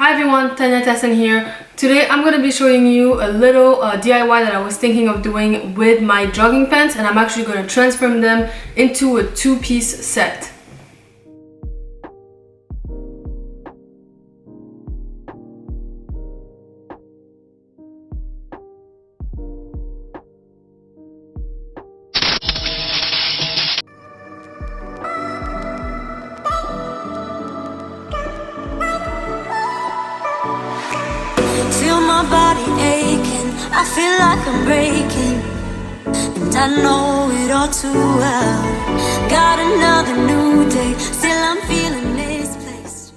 Hi everyone, Tania TSN here. Today I'm going to be showing you a little DIY that I was thinking of doing with my jogging pants, and I'm actually going to transform them into a two-piece set. Feel my body aching, I feel like I'm breaking, and I know it all too well. Got another new day, still I'm feeling misplaced.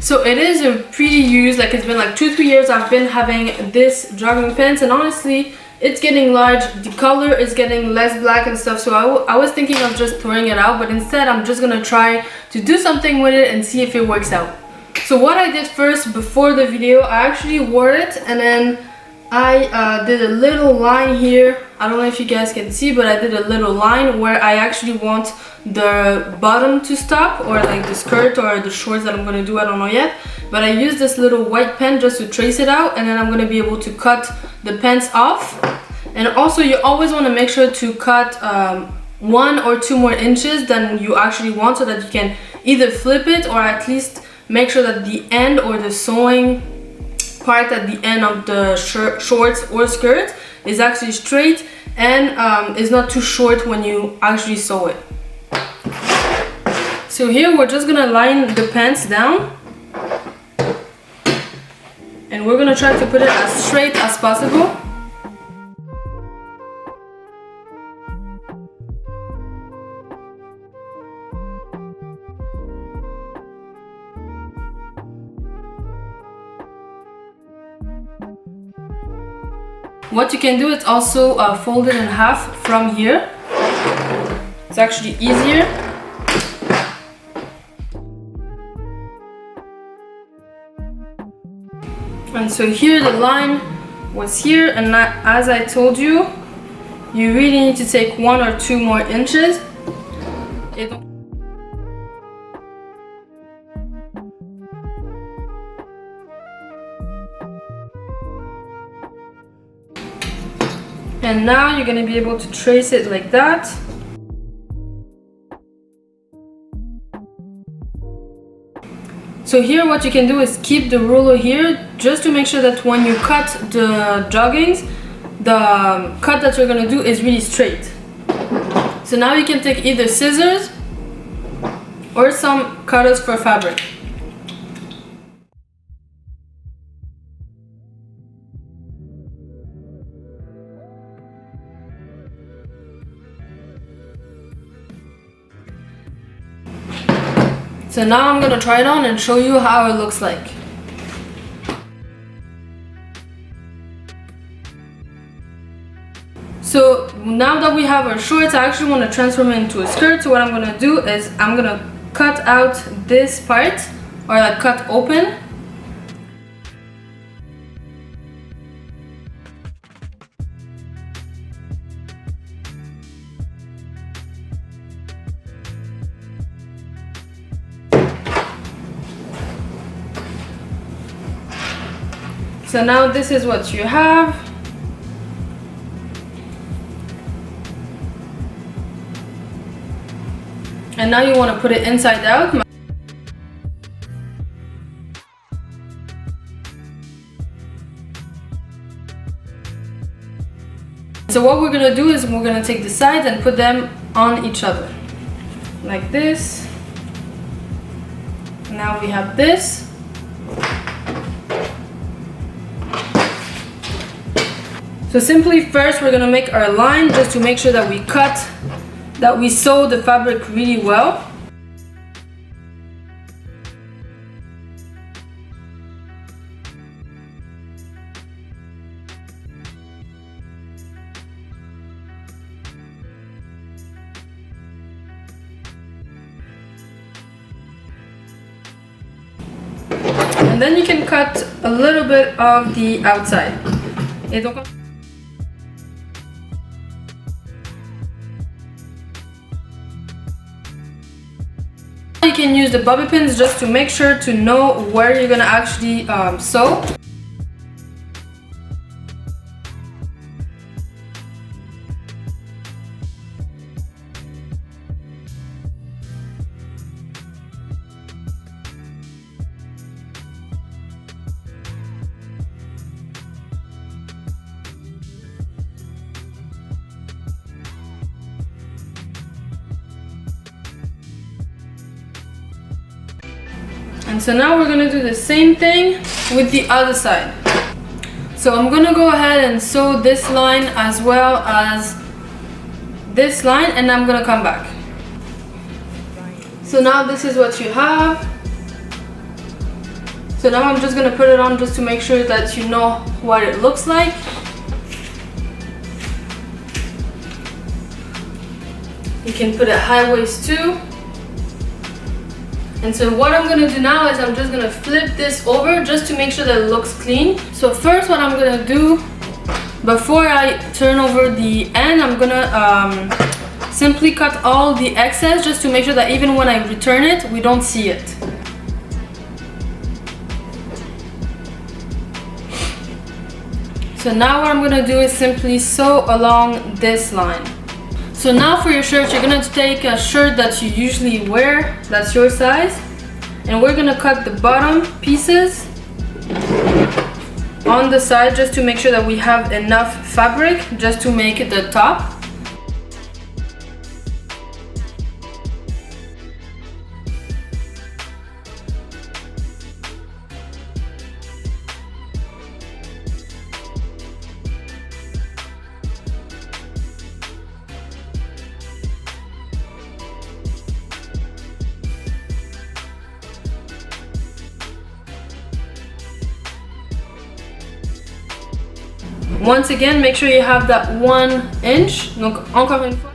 So it is a pretty used, like it's been like 2-3 years I've been having this jogging pants, and honestly it's getting large, the color is getting less black and stuff, so I was thinking of just throwing it out, but instead I'm just gonna try to do something with it and see if it works out. So what I did first before the video, I actually wore it and then I did a little line here. I don't know if you guys can see, but I did a little line where I actually want the bottom to stop, or like the skirt or the shorts that I'm going to do, I don't know yet. But I used this little white pen just to trace it out, and then I'm going to be able to cut the pants off. And also you always want to make sure to cut 1 or 2 more inches than you actually want, so that you can either flip it or at least make sure that the end or the sewing part at the end of the shorts or skirt is actually straight and is not too short when you actually sew it. So here we're just gonna line the pants down, and we're gonna try to put it as straight as possible. What you can do is also fold it in half from here. It's actually easier. And so here the line was here, and as I told you, you really need to take 1 or 2 more inches. And now you're going to be able to trace it like that. So here what you can do is keep the ruler here, just to make sure that when you cut the joggings, the cut that you're going to do is really straight. So now you can take either scissors or some cutters for fabric. So now I'm gonna try it on and show you how it looks like. So now that we have our shorts, I actually want to transform it into a skirt. So what I'm gonna do is I'm gonna cut out this part, or like cut open. So now this is what you have. And now you want to put it inside out. So what we're going to do is we're going to take the sides and put them on each other. Like this. Now we have this. So simply first we're gonna make our line just to make sure that we sew the fabric really well. And then you can cut a little bit of the outside. Et donc, can use the bobby pins just to make sure to know where you're gonna actually sew. And so now we're gonna do the same thing with the other side. So I'm gonna go ahead and sew this line as well as this line, and I'm gonna come back. So now this is what you have. So now I'm just gonna put it on just to make sure that you know what it looks like. You can put it high waist too. And so what I'm gonna do now is I'm just gonna flip this over just to make sure that it looks clean. So first what I'm gonna do, before I turn over the end, I'm gonna simply cut all the excess just to make sure that even when I return it, we don't see it. So now what I'm gonna do is simply sew along this line. So now for your shirt, you're gonna take a shirt that you usually wear, that's your size, and we're gonna cut the bottom pieces on the side just to make sure that we have enough fabric just to make it the top. Once again, make sure you have that 1 inch. Donc encore une fois.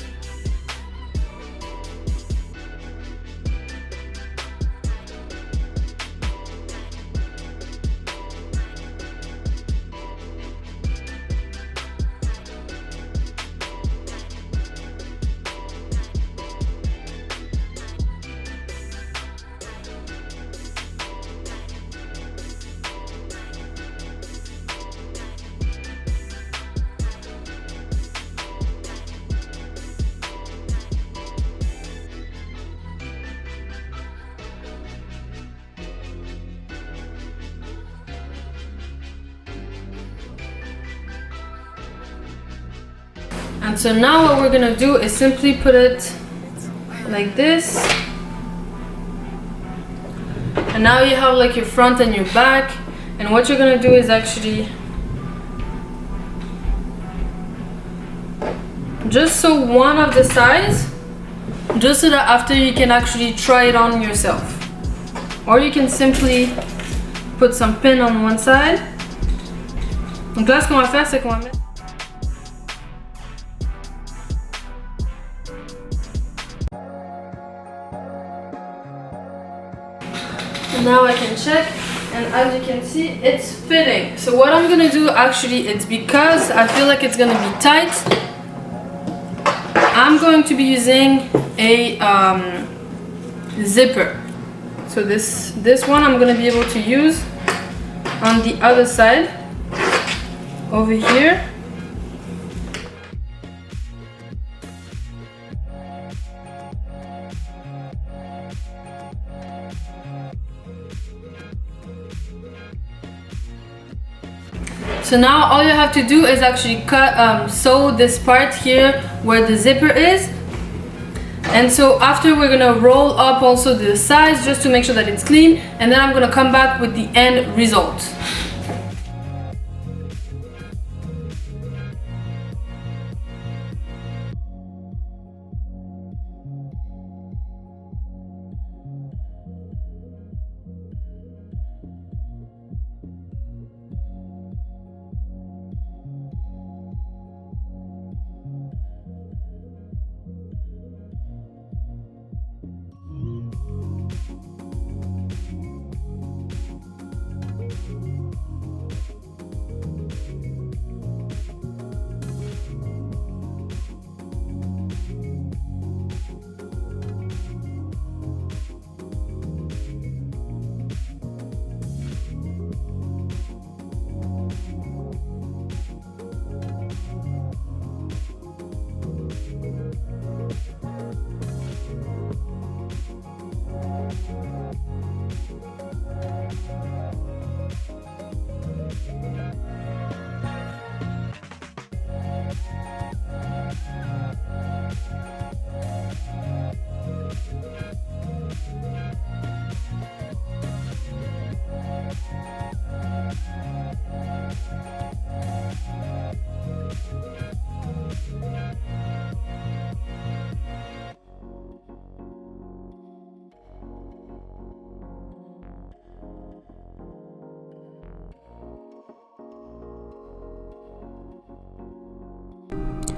And so now what we're gonna do is simply put it like this. And now you have like your front and your back. And what you're gonna do is actually just sew one of the sides, just so that after you can actually try it on yourself. Or you can simply put some pin on one side. Donc là, ce qu'on va faire, c'est qu'on va mettre now I can check, and as you can see, it's fitting. So what I'm gonna do, actually, it's because I feel like it's gonna be tight, I'm going to be using a zipper. So this one I'm gonna be able to use on the other side over here. So now all you have to do is actually cut, sew this part here where the zipper is. And so after, we're gonna roll up also the sides just to make sure that it's clean, and then I'm gonna come back with the end result.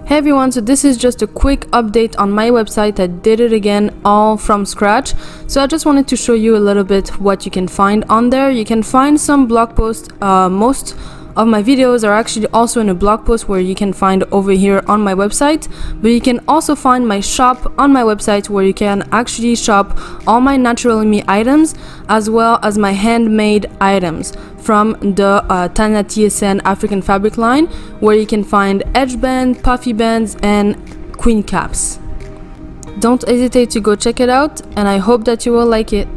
Hey everyone, so this is just a quick update on my website. I did it again all from scratch. So I just wanted to show you a little bit what you can find on there. You can find some blog posts. Most of my videos are actually also in a blog post where you can find over here on my website, but you can also find my shop on my website where you can actually shop all my Naturally Me items as well as my handmade items from the Tania TSN African fabric line, where you can find edge band, puffy bands and queen caps. Don't hesitate to go check it out, and I hope that you will like it.